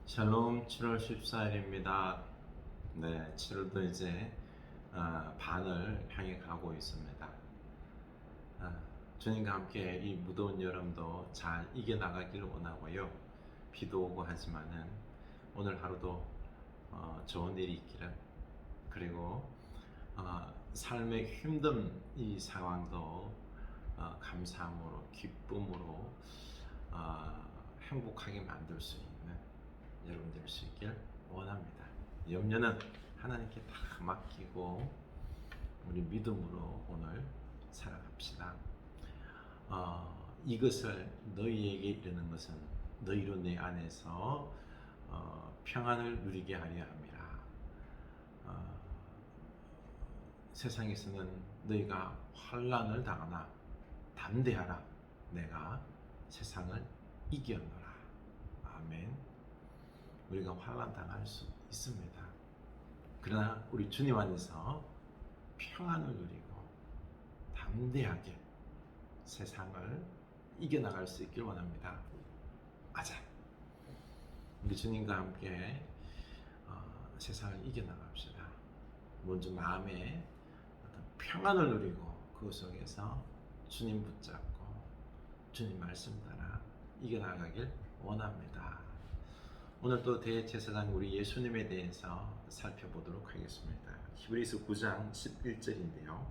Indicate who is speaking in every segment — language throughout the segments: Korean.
Speaker 1: 샬롬 7월 14일입니다. 네, 7월도 이제 반을 향해 가고 있습니다. 주님과 함께 이 무더운 여름도 잘 이겨나가기를 원하고요. 비도 오고 하지만은 오늘 하루도 좋은 일이 있기를, 그리고 삶의 힘든 이 상황도 감사함으로, 기쁨으로 행복하게 만들 수 있는 여러분 될 수 있길 원합니다. 염려는 하나님께 다 맡기고 우리 믿음으로 오늘 살아갑시다. 이것을 너희에게 이르는 것은 너희로 내 안에서 평안을 누리게 하려 함이라. 세상에서는 너희가 환난을 당하나 담대하라. 내가 세상을 이겼노라. 아멘. 우리가 환난 당할 수 있습니다. 그러나 우리 주님 안에서 평안을 누리고 담대하게 세상을 이겨나갈 수 있길 원합니다. 아자, 우리 주님과 함께 세상을 이겨나갑시다. 먼저 마음에 어떤 평안을 누리고 그 속에서 주님 붙잡고 주님 말씀 따라 이겨나가길 원합니다. 오늘 또 대제사장 우리 예수님에 대해서 살펴보도록 하겠습니다. 히브리서 9장 11절인데요.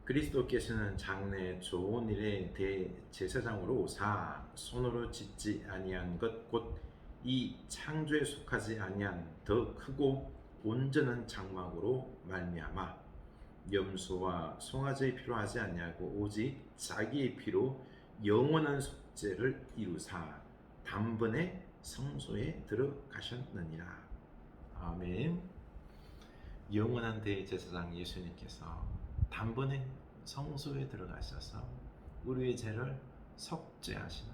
Speaker 1: 그리스도께서는 장래 좋은 일의 대제사장으로 오사 손으로 짓지 아니한 것 곧 이 창조에 속하지 아니한 더 크고 온전한 장막으로 말미암아 염소와 송아지의 피로 하지 아니하고 오직 자기의 피로 영원한 속죄를 이루사 단번에 성소에 들어가셨느니라. 아멘. 영원한 대제사장 예수님께서 단번에 성소에 들어가셔서 우리의 죄를 속죄하시는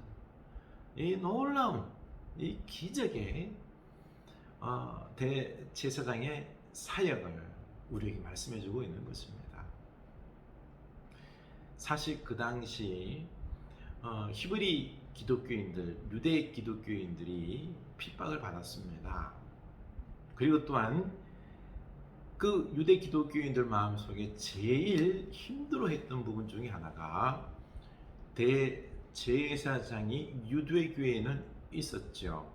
Speaker 1: 이 놀라운 이 기적의 대제사장의 사역을 우리에게 말씀해주고 있는 것입니다. 사실 그 당시 히브리 기독교인들, 유대 기독교인들이 핍박을 받았습니다. 그리고 또한 그 유대 기독교인들 마음속에 제일 힘들어했던 부분 중에 하나가 대제사장이 유대교회에는 있었죠.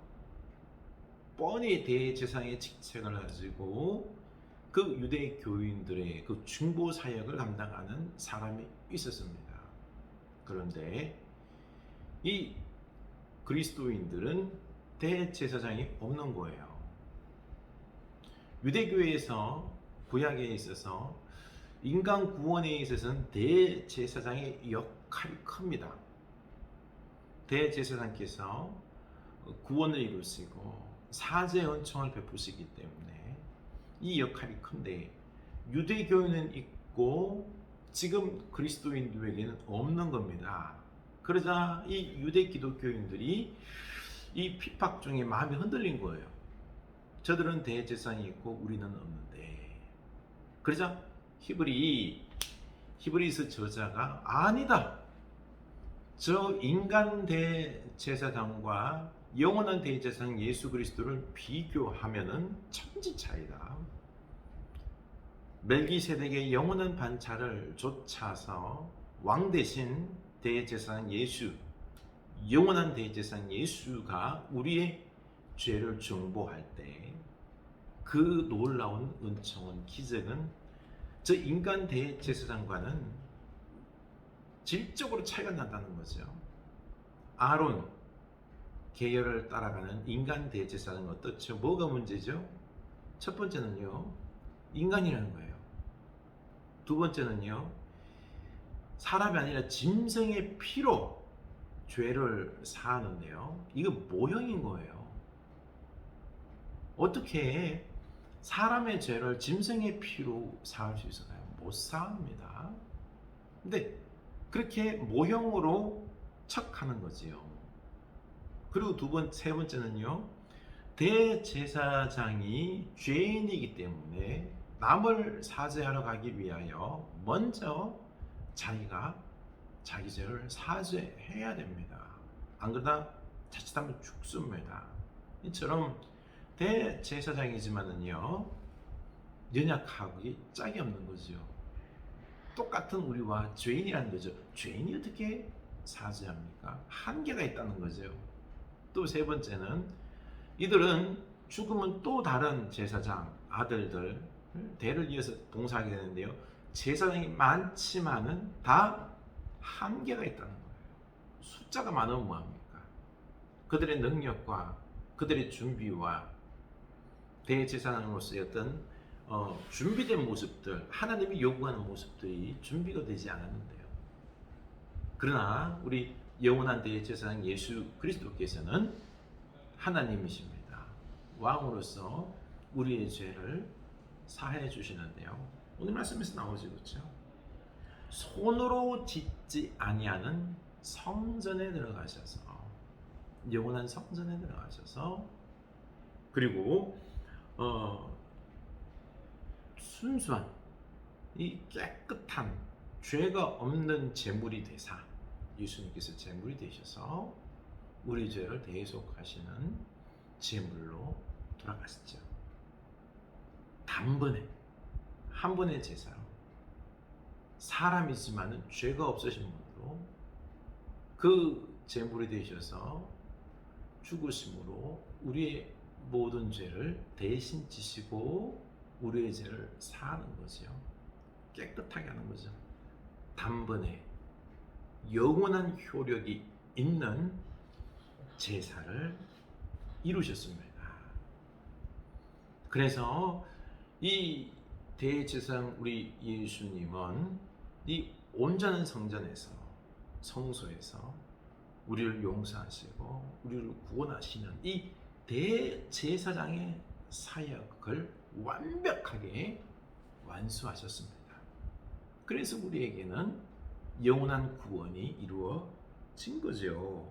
Speaker 1: 뻔히 대제사장의 직책을 가지고 그 유대 교인들의 그 중보 사역을 감당하는 사람이 있었습니다. 그런데 이 그리스도인들은 대제사장이 없는 거예요. 유대교회에서 구약에 있어서 인간 구원에 있어서는 대제사장의 역할이 큽니다. 대제사장께서 구원을 이루시고 사죄 은총을 베푸시기 때문에 이 역할이 큰데 유대교회는 있고 지금 그리스도인들에게는 없는 겁니다. 그러자 이 유대 기독교인들이 이 핍박 중에 마음이 흔들린 거예요. 저들은 대제사장이 있고 우리는 없는데. 그러자 히브리서 저자가 아니다. 저 인간 대제사장과 영원한 대제사장 예수 그리스도를 비교하면은 천지 차이다. 멜기세덱의 영원한 반차를 좇아서 왕 대신 대제사장 예수, 영원한 대제사장 예수가 우리의 죄를 중보할 때 그 놀라운 은총은, 기적은 저 인간 대제사장과는 질적으로 차이가 난다는 거죠. 아론 계열을 따라가는 인간 대제사장은 어떻죠? 뭐가 문제죠? 첫 번째는요, 인간이라는 거예요. 두 번째는요, 사람이 아니라 짐승의 피로 죄를 사하는데요, 이거 모형인 거예요. 어떻게 사람의 죄를 짐승의 피로 사할 수 있을까요? 못 사합니다. 근데 그렇게 모형으로 척하는 거지요. 그리고 세 번째는요, 대제사장이 죄인이기 때문에 남을 사죄하러 가기 위하여 먼저 자기가 자기 죄를 사죄해야 됩니다. 안 그러다 자칫하면 죽습니다. 이처럼 대제사장이지만은요 연약하기 짝이 없는 거죠. 똑같은 우리와 죄인이라는 거죠. 죄인이 어떻게 사죄합니까? 한계가 있다는 거죠. 또 세 번째는 이들은 죽으면 또 다른 제사장 아들들 대를 이어서 봉사하게 되는데요. 제사장이 많지만은 다 한계가 있다는 거예요. 숫자가 많으면 뭐합니까? 그들의 능력과 그들의 준비와 대제사장으로서의 어떤 준비된 모습들, 하나님이 요구하는 모습들이 준비가 되지 않았는데요. 그러나 우리 영원한 대제사장 예수 그리스도께서는 하나님이십니다. 왕으로서 우리의 죄를 사해 주시는데요. 오늘 말씀에서 나오죠, 그렇죠? 손으로 짓지 아니하는 성전에 들어가셔서, 영원한 성전에 들어가셔서, 그리고 순수한 이 깨끗한 죄가 없는 제물이 되사, 예수님께서 제물이 되셔서 우리 죄를 대속하시는 제물로 돌아가시죠. 단번에 한 번의 제사로 사람이지만은 죄가 없으신 분으로 그 제물이 되셔서 죽으심으로 우리의 모든 죄를 대신 지시고 우리의 죄를 사하는 거죠. 깨끗하게 하는 거죠. 단번에 영원한 효력이 있는 제사를 이루셨습니다. 그래서 이 대제사장 우리 예수님은 이 온전한 성전에서, 성소에서 우리를 용서하시고 우리를 구원하시는 이 대제사장의 사역을 완벽하게 완수하셨습니다. 그래서 우리에게는 영원한 구원이 이루어진 거죠.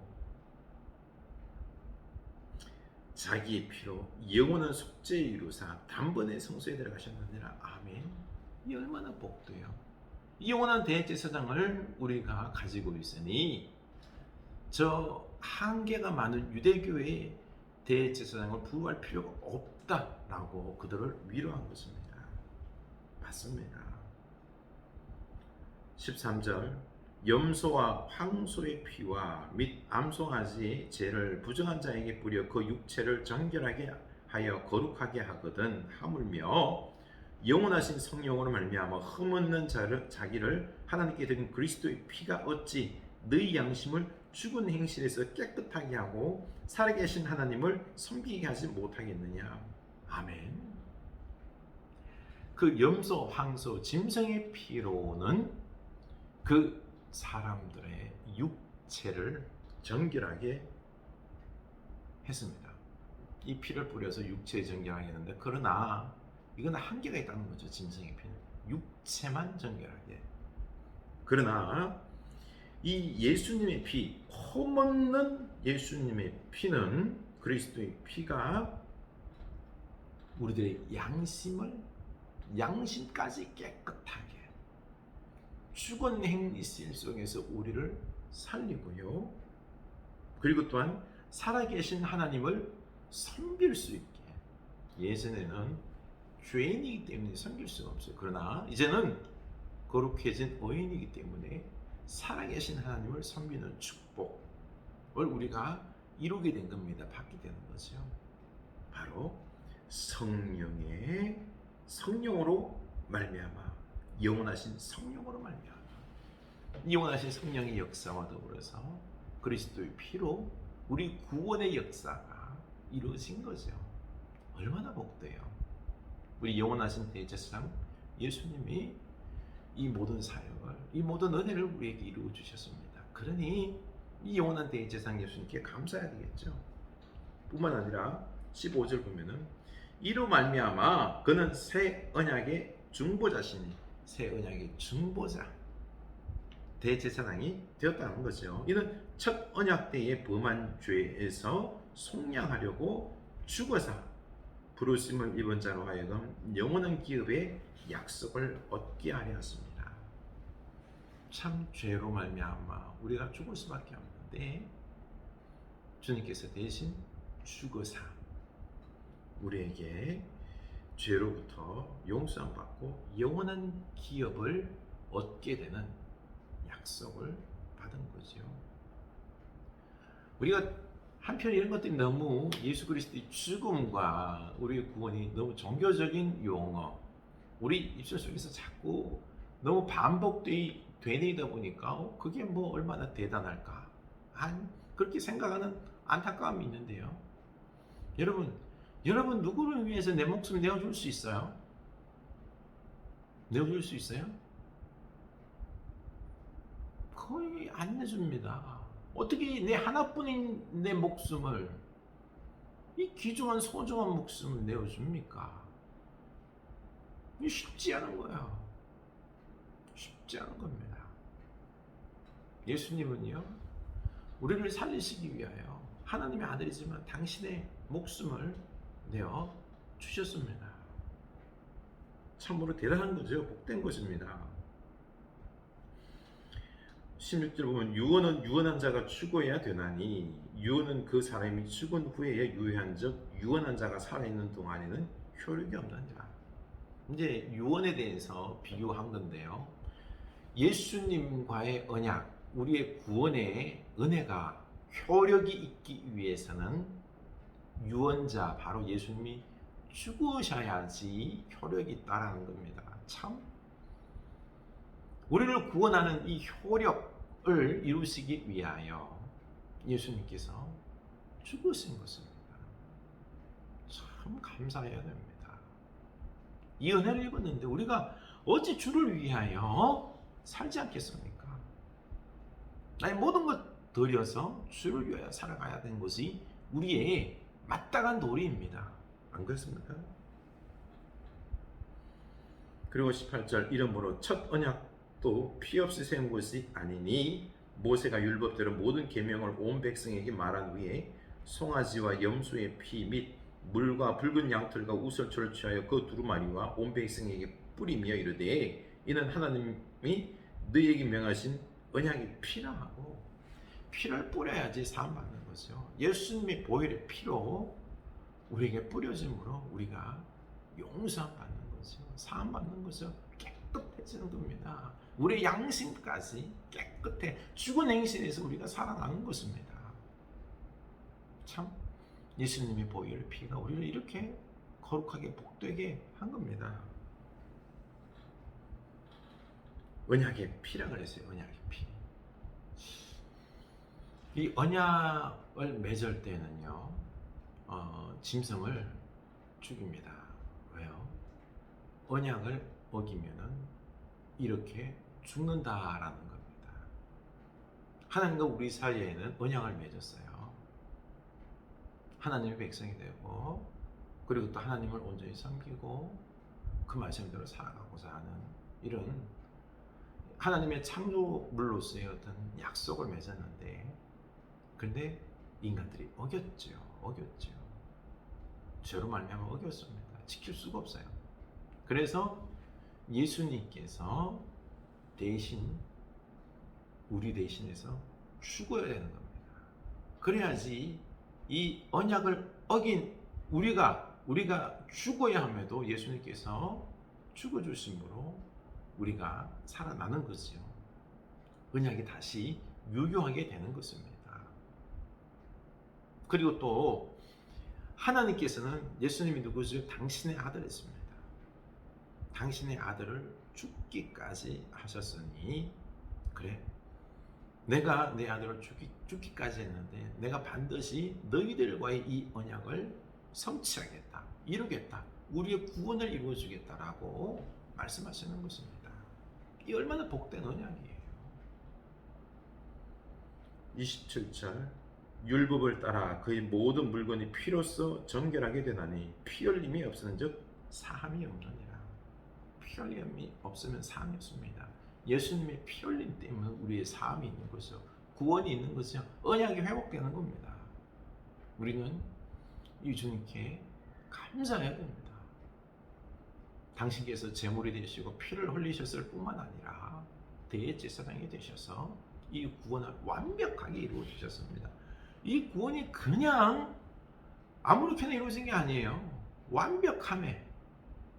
Speaker 1: 자기의 피로 영원한 속죄에 이루사 단번에 성소에 들어가셨느니라. 아멘. 이 얼마나 복돼요. 이 영원한 대제사장을 우리가 가지고 있으니 저 한계가 많은 유대교의 대제사장을 부활할 필요가 없다라고 그들을 위로한 것입니다. 맞습니다. 13절 염소와 황소의 피와 및 암송아지의 죄를 부정한 자에게 뿌려 그 육체를 정결하게 하여 거룩하게 하거든 하물며 영원하신 성령으로 말미암아 흠없는 자기를 하나님께 드린 그리스도의 피가 어찌 너희 양심을 죽은 행실에서 깨끗하게 하고 살아계신 하나님을 섬기게 하지 못하겠느냐. 아멘. 그 염소, 황소, 짐승의 피로는 그 사람들의 육체를 정결하게 했습니다. 이 피를 뿌려서 육체에 정결하게 했는데, 그러나 이건 한계가 있다는 거죠. 짐승의 피는 육체만 정결하게. 그러나 이 예수님의 피, 험없는 예수님의 피는, 그리스도의 피가 우리들의 양심까지 깨끗하게 죽은 행실 속에서 우리를 살리고요. 그리고 또한 살아계신 하나님을 섬길 수 있게. 예전에는 죄인이기 때문에 섬길 수가 없어요. 그러나 이제는 거룩해진 의인이기 때문에 살아계신 하나님을 섬기는 축복을 우리가 이루게 된 겁니다. 받게 되는 거죠. 바로 성령으로 말미암아, 영원하신 성령으로 말미암아, 영원하신 성령의 역사와 더불어서 그리스도의 피로 우리 구원의 역사가 이루어진 거죠. 얼마나 복돼요. 우리 영원하신 대제사장 예수님이 이 모든 사역을, 이 모든 은혜를 우리에게 이루어 주셨습니다. 그러니 이 영원한 대제사장 예수님께 감사해야 되겠죠. 뿐만 아니라 15절 보면은 이로 말미암아 그는 새 언약의 중보자시니, 새 언약의 중보자, 대제사장이 되었다는 거죠. 이는 첫 언약 때에 범한 죄에서 속량하려고 죽어서 부르심을 입은 자로 하여금 영원한 기업의 약속을 얻게 하려 했습니다. 참 죄로 말미암아 우리가 죽을 수밖에 없는데 주님께서 대신 죽으사 우리에게 죄로부터 용서함 받고 영원한 기업을 얻게 되는 약속을 받은 거죠. 우리가 한편 이런 것들이 너무 예수 그리스도의 죽음과 우리의 구원이 너무 종교적인 용어, 우리 입술 속에서 자꾸 너무 되뇌이다 보니까 그게 뭐 얼마나 대단할까? 그렇게 생각하는 안타까움이 있는데요. 여러분 누구를 위해서 내 목숨을 내어줄 수 있어요? 내어줄 수 있어요? 거의 안 내줍니다. 어떻게 내 하나뿐인 내 목숨을, 이 귀중한 소중한 목숨을 내어줍니까? 이게 쉽지 않은 거야. 쉽지 않은 겁니다. 예수님은요, 우리를 살리시기 위하여 하나님의 아들이지만 당신의 목숨을 내어 주셨습니다. 참으로 대단한 거죠. 복된 것입니다. 16절 보면 유언은 유언한 자가 죽어야 되나니 유언은 그 사람이 죽은 후에야 유효한 적 유언한 자가 살아있는 동안에는 효력이 없느니라. 이제 유언에 대해서 비유한 건데요. 예수님과의 언약, 우리의 구원의 은혜가 효력이 있기 위해서는 유언자 바로 예수님이 죽으셔야지 효력이 있다라는 겁니다. 참 우리를 구원하는 이 효력을 이루시기 위하여 예수님께서 죽으신 것입니다. 참 감사해야 됩니다. 이 은혜를 입었는데 우리가 어찌 주를 위하여 살지 않겠습니까? 아니 모든 것 들여서 주를 위하여 살아가야 되는 것이 우리의 마땅한 도리입니다. 안 그렇습니까? 그리고 18절 이러므로 첫 언약도 피 없이 세운 것이 아니니 모세가 율법대로 모든 계명을 온 백성에게 말한 후에 송아지와 염소의 피 및 물과 붉은 양털과 우설초를 취하여 그 두루마리와 온 백성에게 뿌리며 이르되 이는 하나님이 너희에게 명하신 언약의 피라 하고, 피를 뿌려야지 사함 받는 거죠. 예수님의 보혈의 피로 우리에게 뿌려짐으로 우리가 용서함 받는 거죠. 사함 받는 거죠. 깨끗해지는 겁니다. 우리의 양심까지 깨끗해 죽은 행실에서 우리가 살아나는 것입니다. 참 예수님의 보혈의 피가 우리를 이렇게 거룩하게 복되게 한 겁니다. 언약의 피라 그랬어요. 언약의 피. 이 언약을 맺을 때는요, 짐승을 죽입니다. 왜요? 언약을 어기면은 이렇게 죽는다라는 겁니다. 하나님과 우리 사이에는 언약을 맺었어요. 하나님의 백성이 되고, 그리고 또 하나님을 온전히 섬기고 그 말씀대로 살아가고자 하는 이런 하나님의 창조물로서의 어떤 약속을 맺었는데, 근데 인간들이 어겼죠. 죄로 말미암아 어겼습니다. 지킬 수가 없어요. 그래서 예수님께서 대신 우리 대신해서 죽어야 되는 겁니다. 그래야지 이 언약을 어긴 우리가 죽어야 함에도 예수님께서 죽어주심으로 우리가 살아나는 거죠. 언약이 다시 유효하게 되는 것입니다. 그리고 또 하나님께서는 예수님이 누구죠? 당신의 아들이십니다. 당신의 아들을 죽기까지 하셨으니, 그래, 내가 내 아들을 죽기까지 했는데 내가 반드시 너희들과의 이 언약을 성취하겠다, 이루겠다, 우리의 구원을 이루어주겠다라고 말씀하시는 것입니다. 이 얼마나 복된 언약이에요. 27절 율법을 따라 그의 모든 물건이 피로써 정결하게 되나니 피 흘림이 없으는 즉 사함이 없느니라. 피 흘림이 없으면 사함이 없습니다. 예수님의 피 흘림 때문에 우리의 사함이 있는 거죠. 구원이 있는 거죠. 언약이 회복되는 겁니다. 우리는 이 주님께 감사해야 됩니다. 당신께서 제물이 되시고 피를 흘리셨을 뿐만 아니라 대제사장이 되셔서 이 구원을 완벽하게 이루어 주셨습니다. 이 구원이 그냥 아무렇게나 이루어진 게 아니에요. 완벽함에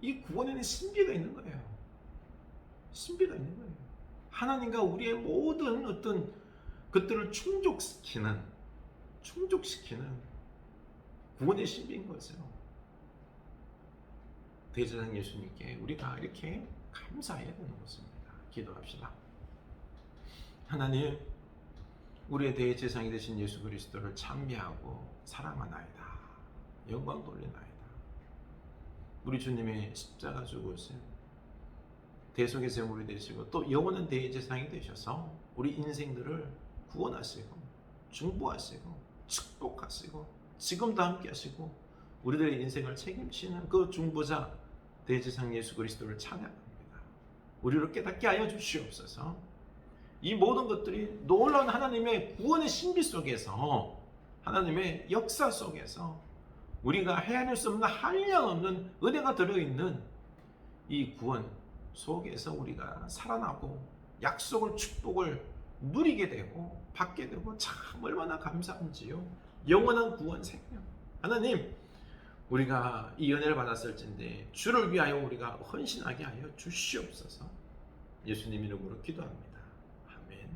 Speaker 1: 이 구원에는 신비가 있는 거예요. 신비가 있는 거예요. 하나님과 우리의 모든 어떤 것들을 충족시키는 구원의 신비인 거죠. 대제사장 예수님께 우리가 이렇게 감사해야 되는 것입니다. 기도합시다. 하나님, 우리의 대제사장이 되신 예수 그리스도를 찬미하고 사랑하나이다. 영광 돌리나이다. 우리 주님의 십자가 죽으심, 대속의 제물이 되시고 또 영원한 대제사장이 되셔서 우리 인생들을 구원하시고 중보하시고 축복하시고 지금도 함께 하시고 우리들의 인생을 책임지는 그 중보자 대제사장 예수 그리스도를 찬양합니다. 우리를 깨닫게 하여 주시옵소서. 이 모든 것들이 놀라운 하나님의 구원의 신비 속에서, 하나님의 역사 속에서 우리가 헤아릴 수 없는 한량없는 은혜가 들어있는 이 구원 속에서 우리가 살아나고 약속을, 축복을 누리게 되고 받게 되고 참 얼마나 감사한지요. 영원한 구원 생명. 하나님, 우리가 이 은혜를 받았을진데 주를 위하여 우리가 헌신하게 하여 주시옵소서. 예수님 이름으로 기도합니다. 아멘.